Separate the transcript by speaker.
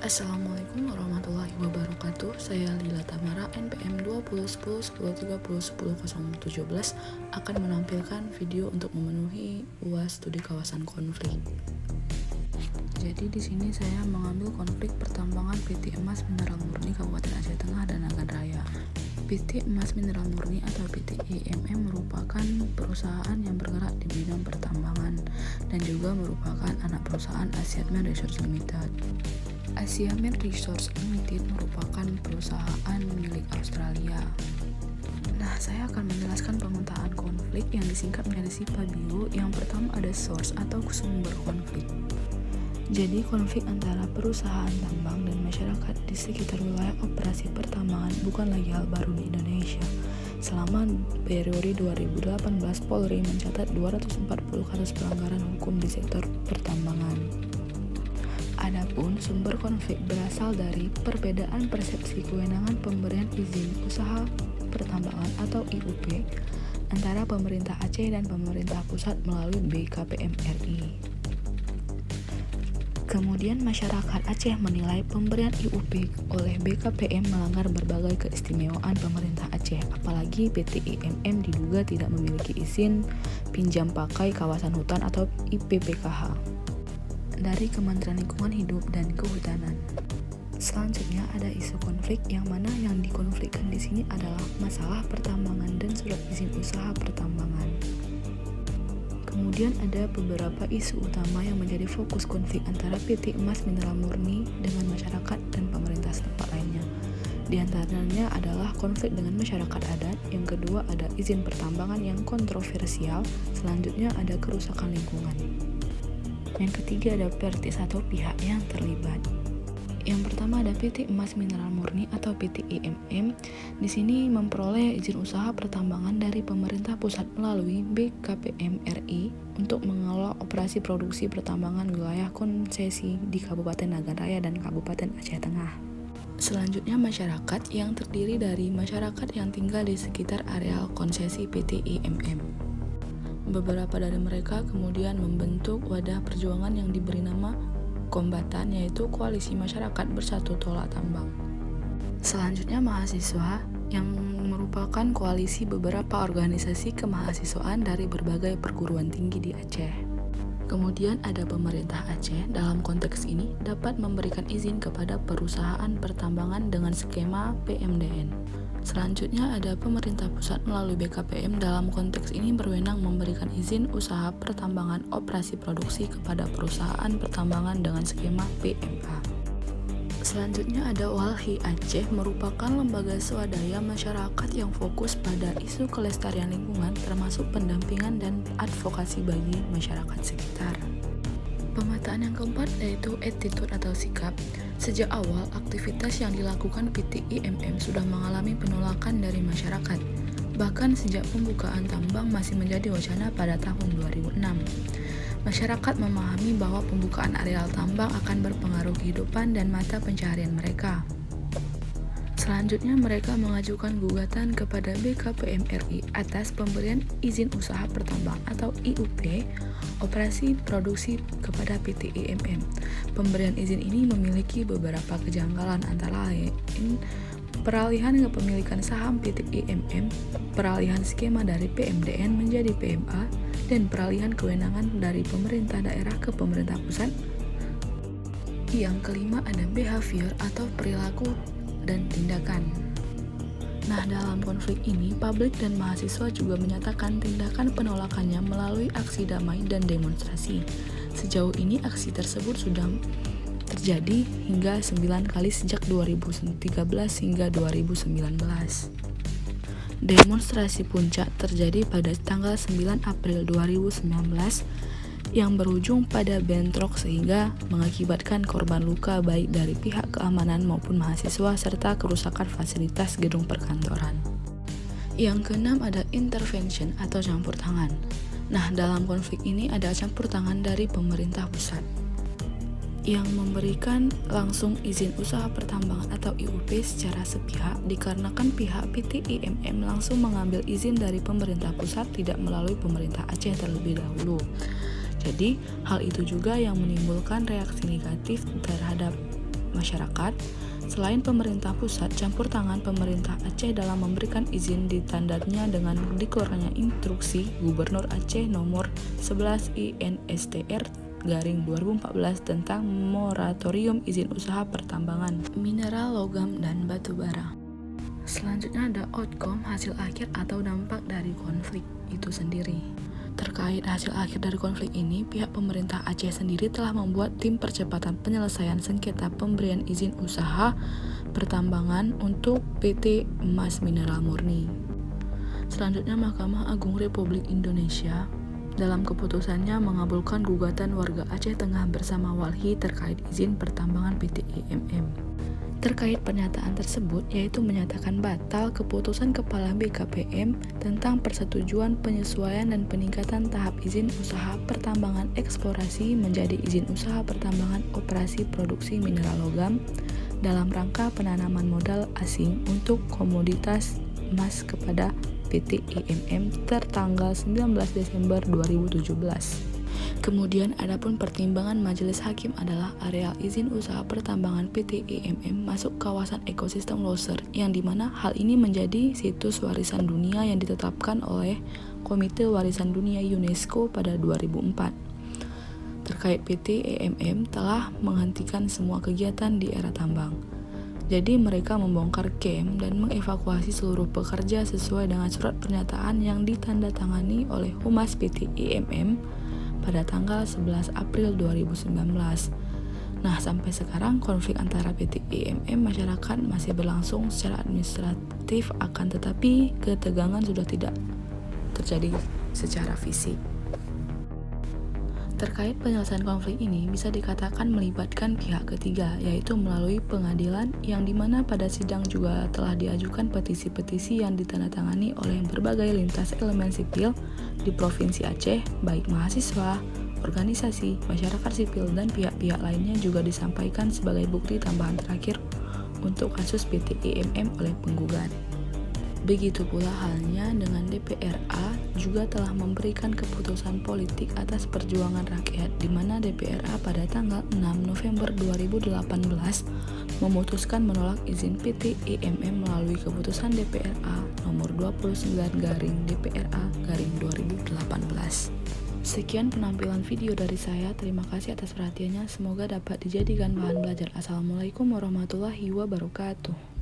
Speaker 1: Assalamualaikum warahmatullahi wabarakatuh. Saya Lila Tamara, NPM 201010301017 akan menampilkan video untuk memenuhi UAS Studi Kawasan Konflik. Jadi di sini saya mengambil konflik pertambangan PT Emas Mineral Murni Kabupaten Aceh Tengah dan Nagan Raya. PT Emas Mineral Murni atau PT EMM merupakan perusahaan yang bergerak di bidang pertambangan dan juga merupakan anak perusahaan Asiamen Resources Limited. Asiamen Resources Limited merupakan perusahaan milik Australia. Nah, saya akan menjelaskan pemetaan konflik yang disingkat menjadi SIPABIO. Yang pertama ada source atau sumber konflik. Jadi konflik antara perusahaan tambang dan masyarakat di sekitar wilayah operasi pertambangan bukan lagi hal baru di Indonesia. Selama periode 2018, Polri mencatat 240 kasus pelanggaran hukum di sektor pertambangan. Adapun sumber konflik berasal dari perbedaan persepsi kewenangan pemberian izin usaha pertambangan atau IUP antara pemerintah Aceh dan pemerintah pusat melalui BKPM RI. Kemudian masyarakat Aceh menilai pemberian IUP oleh BKPM melanggar berbagai keistimewaan pemerintah Aceh, apalagi PT IMM diduga tidak memiliki izin pinjam pakai kawasan hutan atau IPPKH dari Kementerian Lingkungan Hidup dan Kehutanan. Selanjutnya ada isu konflik yang mana yang dikonflikkan di sini adalah masalah pertambangan dan surat izin usaha pertambangan. Kemudian ada beberapa isu utama yang menjadi fokus konflik antara PT Emas Mineral Murni dengan masyarakat dan pemerintah setempat lainnya. Di antaranya adalah konflik dengan masyarakat adat, yang kedua ada izin pertambangan yang kontroversial, selanjutnya ada kerusakan lingkungan. Yang ketiga ada parties atau pihak yang terlibat. Yang pertama ada PT Emas Mineral Murni atau PT EMM. Di sini memperoleh izin usaha pertambangan dari pemerintah pusat melalui BKPM RI untuk mengelola operasi produksi pertambangan wilayah konsesi di Kabupaten Nagan Raya dan Kabupaten Aceh Tengah. Selanjutnya masyarakat yang terdiri dari masyarakat yang tinggal di sekitar areal konsesi PT EMM. Beberapa dari mereka kemudian membentuk wadah perjuangan yang diberi nama Kombatan, yaitu Koalisi Masyarakat Bersatu Tolak Tambang. Selanjutnya mahasiswa yang merupakan koalisi beberapa organisasi kemahasiswaan dari berbagai perguruan tinggi di Aceh. Kemudian ada pemerintah Aceh, dalam konteks ini dapat memberikan izin kepada perusahaan pertambangan dengan skema PMDN. Selanjutnya ada pemerintah pusat melalui BKPM, dalam konteks ini berwenang memberikan izin usaha pertambangan operasi produksi kepada perusahaan pertambangan dengan skema PMA. Selanjutnya ada Walhi Aceh, merupakan lembaga swadaya masyarakat yang fokus pada isu kelestarian lingkungan termasuk pendampingan dan advokasi bagi masyarakat sekitar. Pemetaan yang keempat yaitu attitude atau sikap. Sejak awal, aktivitas yang dilakukan PT IMM sudah mengalami penolakan dari masyarakat. Bahkan sejak pembukaan tambang masih menjadi wacana pada tahun 2006. Masyarakat memahami bahwa pembukaan areal tambang akan berpengaruh kehidupan dan mata pencaharian mereka. Selanjutnya mereka mengajukan gugatan kepada BKPM RI atas pemberian izin usaha pertambang atau IUP operasi produksi kepada PT EMM. Pemberian izin ini memiliki beberapa kejanggalan, antara lain peralihan kepemilikan saham PT EMM, peralihan skema dari PMDN menjadi PMA, dan peralihan kewenangan dari pemerintah daerah ke pemerintah pusat. Yang kelima ada behavior atau perilaku dan tindakan. Nah, dalam konflik ini, publik dan mahasiswa juga menyatakan tindakan penolakannya melalui aksi damai dan demonstrasi. Sejauh ini, aksi tersebut sudah terjadi hingga 9 kali sejak 2013 hingga 2019. Demonstrasi puncak terjadi pada tanggal 9 April 2019 yang berujung pada bentrok sehingga mengakibatkan korban luka baik dari pihak keamanan maupun mahasiswa serta kerusakan fasilitas gedung perkantoran. Yang keenam ada intervention atau campur tangan. Nah, dalam konflik ini ada campur tangan dari pemerintah pusat yang memberikan langsung izin usaha pertambangan atau IUP secara sepihak dikarenakan pihak PT IMM langsung mengambil izin dari pemerintah pusat tidak melalui pemerintah Aceh terlebih dahulu. Jadi, hal itu juga yang menimbulkan reaksi negatif terhadap masyarakat. Selain pemerintah pusat, campur tangan pemerintah Aceh dalam memberikan izin ditandanya dengan dikeluarkannya instruksi Gubernur Aceh nomor 11 INSTR garing 2014 tentang moratorium izin usaha pertambangan, mineral, logam, dan batu bara. Selanjutnya ada outcome, hasil akhir atau dampak dari konflik itu sendiri. Terkait hasil akhir dari konflik ini, pihak pemerintah Aceh sendiri telah membuat tim percepatan penyelesaian sengketa pemberian izin usaha pertambangan untuk PT Emas Mineral Murni. Selanjutnya, Mahkamah Agung Republik Indonesia dalam keputusannya mengabulkan gugatan warga Aceh Tengah bersama Walhi terkait izin pertambangan PT EMM. Terkait pernyataan tersebut, yaitu menyatakan batal keputusan Kepala BKPM tentang persetujuan penyesuaian dan peningkatan tahap izin usaha pertambangan eksplorasi menjadi izin usaha pertambangan operasi produksi mineral logam dalam rangka penanaman modal asing untuk komoditas emas kepada PT EMM tertanggal 19 Desember 2017. Kemudian, adapun pertimbangan majelis hakim adalah areal izin usaha pertambangan PT EMM masuk kawasan ekosistem Loser, yang dimana hal ini menjadi situs warisan dunia yang ditetapkan oleh Komite Warisan Dunia UNESCO pada 2004. Terkait PT EMM telah menghentikan semua kegiatan di era tambang. Jadi mereka membongkar camp dan mengevakuasi seluruh pekerja sesuai dengan surat pernyataan yang ditandatangani oleh Humas PT EMM pada tanggal 11 April 2019. Nah, sampai sekarang konflik antara PT EMM masyarakat masih berlangsung secara administratif, akan tetapi ketegangan sudah tidak terjadi secara fisik. Terkait penyelesaian konflik ini bisa dikatakan melibatkan pihak ketiga, yaitu melalui pengadilan, yang dimana pada sidang juga telah diajukan petisi-petisi yang ditandatangani oleh berbagai lintas elemen sipil di Provinsi Aceh, baik mahasiswa, organisasi, masyarakat sipil, dan pihak-pihak lainnya juga disampaikan sebagai bukti tambahan terakhir untuk kasus PT EMM oleh penggugat. Begitu pula halnya dengan DPRA juga telah memberikan keputusan politik atas perjuangan rakyat, di mana DPRA pada tanggal 6 November 2018 memutuskan menolak izin PT EMM melalui keputusan DPRA nomor 29 garing DPRA garing 2018. Sekian penampilan video dari saya, terima kasih atas perhatiannya, semoga dapat dijadikan bahan belajar. Assalamualaikum warahmatullahi wabarakatuh.